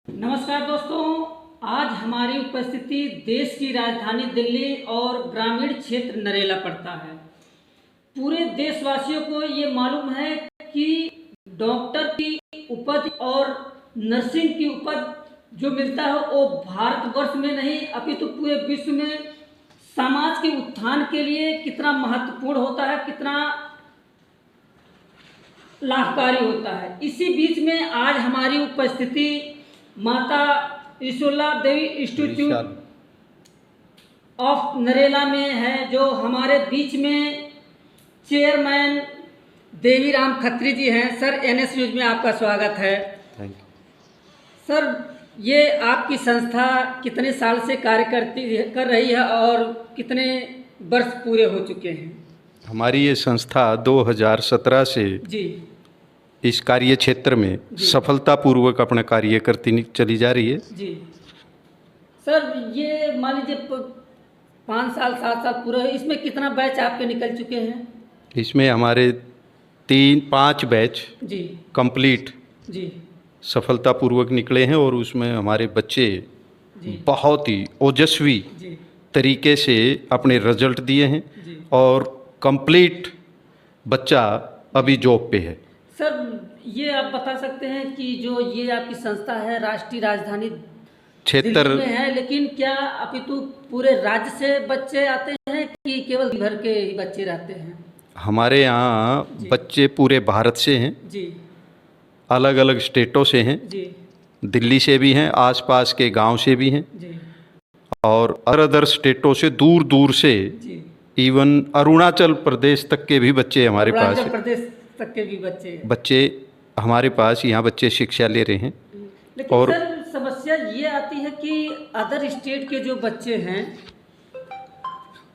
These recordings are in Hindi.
नमस्कार दोस्तों, आज हमारी उपस्थिति देश की राजधानी दिल्ली और ग्रामीण क्षेत्र नरेला पड़ता है। पूरे देशवासियों को ये मालूम है कि डॉक्टर की उपज और नर्सिंग की उपज जो मिलता है वो भारतवर्ष में नहीं अपितु पूरे विश्व में समाज के उत्थान के लिए कितना महत्वपूर्ण होता है, कितना लाभकारी होता है। इसी बीच में आज हमारी उपस्थिति माता ईश्वरला देवी इंस्टीट्यूट ऑफ नरेला में है, जो हमारे बीच में चेयरमैन देवीराम खत्री जी हैं। सर, एनएस न्यूज में आपका स्वागत है। थैंक यू सर, ये आपकी संस्था कितने साल से कार्य कर रही है और कितने वर्ष पूरे हो चुके हैं? हमारी ये संस्था 2017 से जी इस कार्य क्षेत्र में सफलतापूर्वक अपना कार्य करती चली जा रही है। जी सर, ये मान लीजिए 5 साल 7 साल पूरा है, इसमें कितना बैच आपके निकल चुके हैं? इसमें हमारे 3-5 बैच जी कंप्लीट जी सफलतापूर्वक निकले हैं और उसमें हमारे बच्चे जी बहुत ही ओजस्वी जी तरीके से अपने रिजल्ट दिए हैं जी। और कंप्लीट बच्चा अभी जॉब पे है। सर, ये आप बता सकते हैं कि जो ये आपकी संस्था है राष्ट्रीय राजधानी क्षेत्र दिल्ली में है, लेकिन क्या अपितु पूरे राज्य से बच्चे आते हैं कि केवल भर के ही बच्चे रहते हैं? हमारे यहाँ बच्चे पूरे भारत से हैं, जी अलग अलग स्टेटों से हैं, जी दिल्ली से भी हैं, आसपास के गांव से भी हैं जी और अदर स्टेटों से दूर दूर से, जी। इवन अरुणाचल प्रदेश तक के भी बच्चे हमारे पास अरुणाचल प्रदेश तक के भी बच्चे हमारे पास यहाँ बच्चे शिक्षा ले रहे हैं। लेकिन और सर, समस्या ये आती है कि अदर स्टेट के जो बच्चे हैं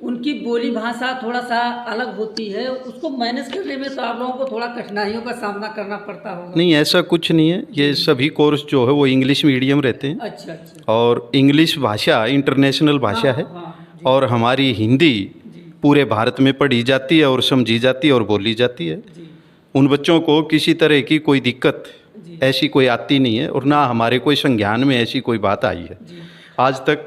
उनकी बोली भाषा थोड़ा सा अलग होती है, उसको मैनेज करने में तो आप लोगों को थोड़ा कठिनाइयों का सामना करना पड़ता होगा। नहीं, ऐसा कुछ नहीं है। ये सभी कोर्स जो है वो इंग्लिश मीडियम रहते हैं। अच्छा अच्छा। और इंग्लिश भाषा इंटरनेशनल भाषा है जी, और हमारी हिंदी जी पूरे भारत में पढ़ी जाती है और समझी जाती है और बोली जाती है। जी उन बच्चों को किसी तरह की कोई दिक्कत जी ऐसी कोई आती नहीं है और ना हमारे कोई संज्ञान में ऐसी कोई बात आई है। जी आज तक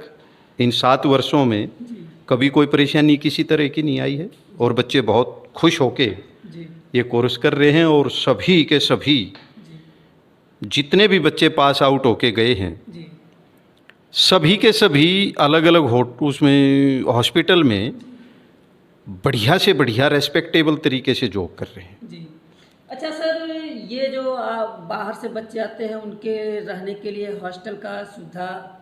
इन 7 वर्षों में जी कभी कोई परेशानी किसी तरह की नहीं आई है और बच्चे बहुत खुश होके जी ये कोर्स कर रहे हैं। और सभी के सभी जी जितने भी बच्चे पास आउट होके गए हैं, जी सभी के सभी अलग अलग उसमें हॉस्पिटल में बढ़िया से बढ़िया रेस्पेक्टेबल तरीके से जॉब कर रहे हैं। जी। अच्छा सर, ये जो बाहर से बच्चे आते हैं उनके रहने के लिए हॉस्टल का सुविधा?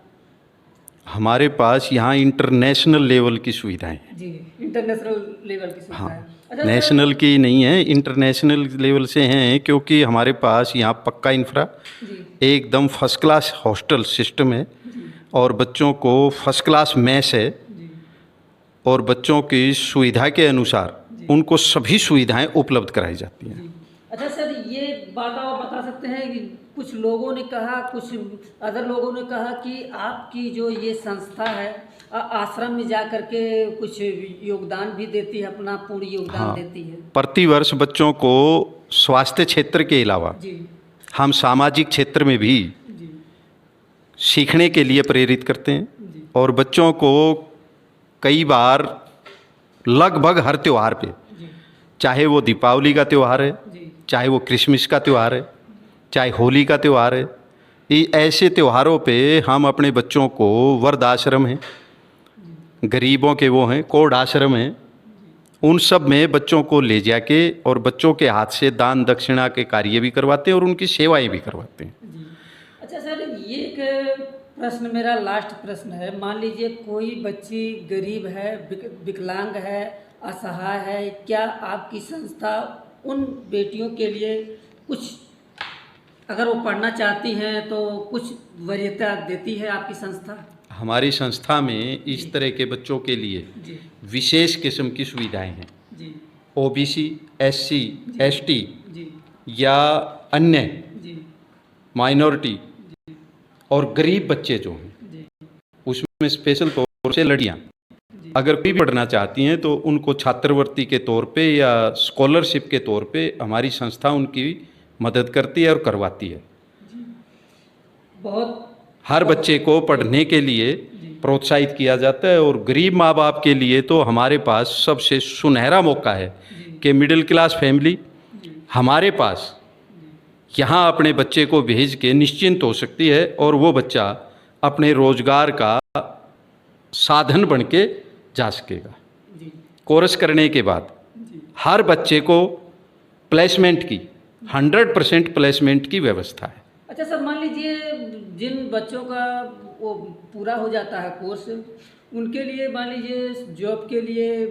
हमारे पास यहाँ इंटरनेशनल लेवल की सुविधाएं हैं। जी, इंटरनेशनल लेवल की सुविधा है। अच्छा नेशनल की नहीं है, इंटरनेशनल लेवल से हैं, क्योंकि हमारे पास यहाँ पक्का इंफ्रा, जी एकदम फर्स्ट क्लास हॉस्टल सिस्टम है जी और बच्चों को फर्स्ट क्लास मैस है जी और बच्चों की सुविधा के अनुसार उनको सभी सुविधाएं उपलब्ध कराई जाती हैं। जी। अच्छा सर, ये बात आप बता सकते हैं कि कुछ लोगों ने कहा, कुछ अदर लोगों ने कहा कि आपकी जो ये संस्था है आश्रम में जा कर के कुछ योगदान भी देती है, अपना पूरी योगदान देती है। प्रतिवर्ष बच्चों को स्वास्थ्य क्षेत्र के अलावा जी हम सामाजिक क्षेत्र में भी जी सीखने के लिए प्रेरित करते हैं जी और बच्चों को कई बार लगभग हर त्यौहार पे, जी चाहे वो दीपावली का त्यौहार है, जी चाहे वो क्रिसमस का त्यौहार है, चाहे होली का त्यौहार है, ये ऐसे त्योहारों पे हम अपने बच्चों को वृद्ध आश्रम हैं, गरीबों के वो हैं, कोढ़ आश्रम हैं, उन सब में बच्चों को ले जाके और बच्चों के हाथ से दान दक्षिणा के कार्य भी करवाते हैं और उनकी सेवाएं भी करवाते हैं। जी। अच्छा सर, ये एक प्रश्न, मेरा लास्ट प्रश्न है। मान लीजिए कोई बच्ची गरीब है, विकलांग है, असहाय है, क्या आपकी संस्था उन बेटियों के लिए कुछ, अगर वो पढ़ना चाहती हैं तो कुछ वरीयता देती है आपकी संस्था? हमारी संस्था में इस तरह के बच्चों के लिए जी विशेष किस्म की सुविधाएं हैं। जी ओबीसी, एससी, एसटी जी या अन्य जी माइनॉरिटी और गरीब बच्चे जो हैं, जी उसमें स्पेशल तौर से लड़कियां जी अगर कोई भी पढ़ना चाहती हैं तो उनको छात्रवृत्ति के तौर पे या स्कॉलरशिप के तौर पे हमारी संस्था उनकी मदद करती है और करवाती है। बहुत हर बच्चे को पढ़ने के लिए प्रोत्साहित किया जाता है। और गरीब माँ बाप के लिए तो हमारे पास सबसे सुनहरा मौका है कि मिडिल क्लास फैमिली हमारे पास यहाँ अपने बच्चे को भेज के निश्चिंत हो सकती है और वो बच्चा अपने रोजगार का साधन बन के जा सकेगा। जी कोर्स करने के बाद जी हर बच्चे को प्लेसमेंट की 100% प्लेसमेंट की व्यवस्था है। अच्छा सर, मान लीजिए जिन बच्चों का वो पूरा हो जाता है कोर्स, उनके लिए मान लीजिए जॉब के लिए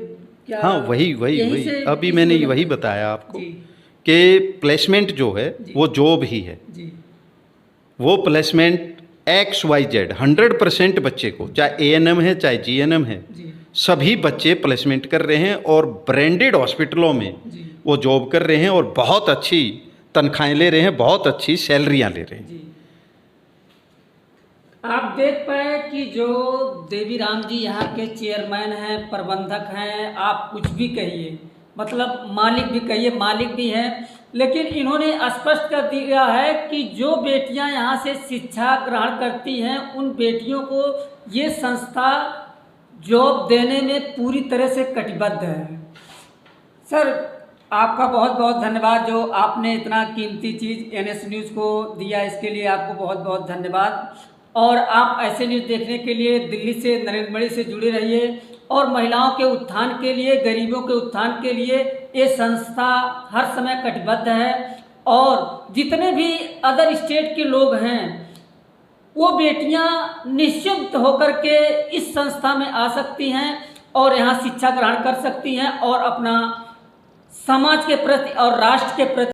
क्या? हाँ, वही यहीं से अभी इसी मैंने वजह वही से? बताया आपको जी कि प्लेसमेंट जो है जी। वो जॉब ही है। जी वो प्लेसमेंट XYZ 100% बच्चे को, चाहे ANM है चाहे GNM है, जी सभी बच्चे प्लेसमेंट कर रहे हैं और ब्रांडेड हॉस्पिटलों में जी वो जॉब कर रहे हैं और बहुत अच्छी तनख्वाहें ले रहे हैं, बहुत अच्छी सैलरियां ले रहे हैं। जी। आप देख पाए कि जो देवीराम जी यहाँ के चेयरमैन हैं, प्रबंधक हैं, आप कुछ भी कहिए, मतलब मालिक भी कहिए, मालिक भी हैं, लेकिन इन्होंने स्पष्ट कर दिया है कि जो बेटियां यहाँ से शिक्षा ग्रहण करती हैं उन बेटियों को ये संस्था जॉब देने में पूरी तरह से कटिबद्ध है। सर, आपका बहुत बहुत धन्यवाद जो आपने इतना कीमती चीज़ NS न्यूज़ को दिया, इसके लिए आपको बहुत बहुत धन्यवाद। और आप ऐसे न्यूज़ देखने के लिए दिल्ली से, नरेंद्र मोदी से जुड़े रहिए और महिलाओं के उत्थान के लिए, गरीबों के उत्थान के लिए ये संस्था हर समय कटिबद्ध है। और जितने भी अदर स्टेट के लोग हैं वो बेटियां निश्चिंत होकर के इस संस्था में आ सकती हैं और यहाँ शिक्षा ग्रहण कर सकती हैं और अपना समाज के प्रति और राष्ट्र के प्रति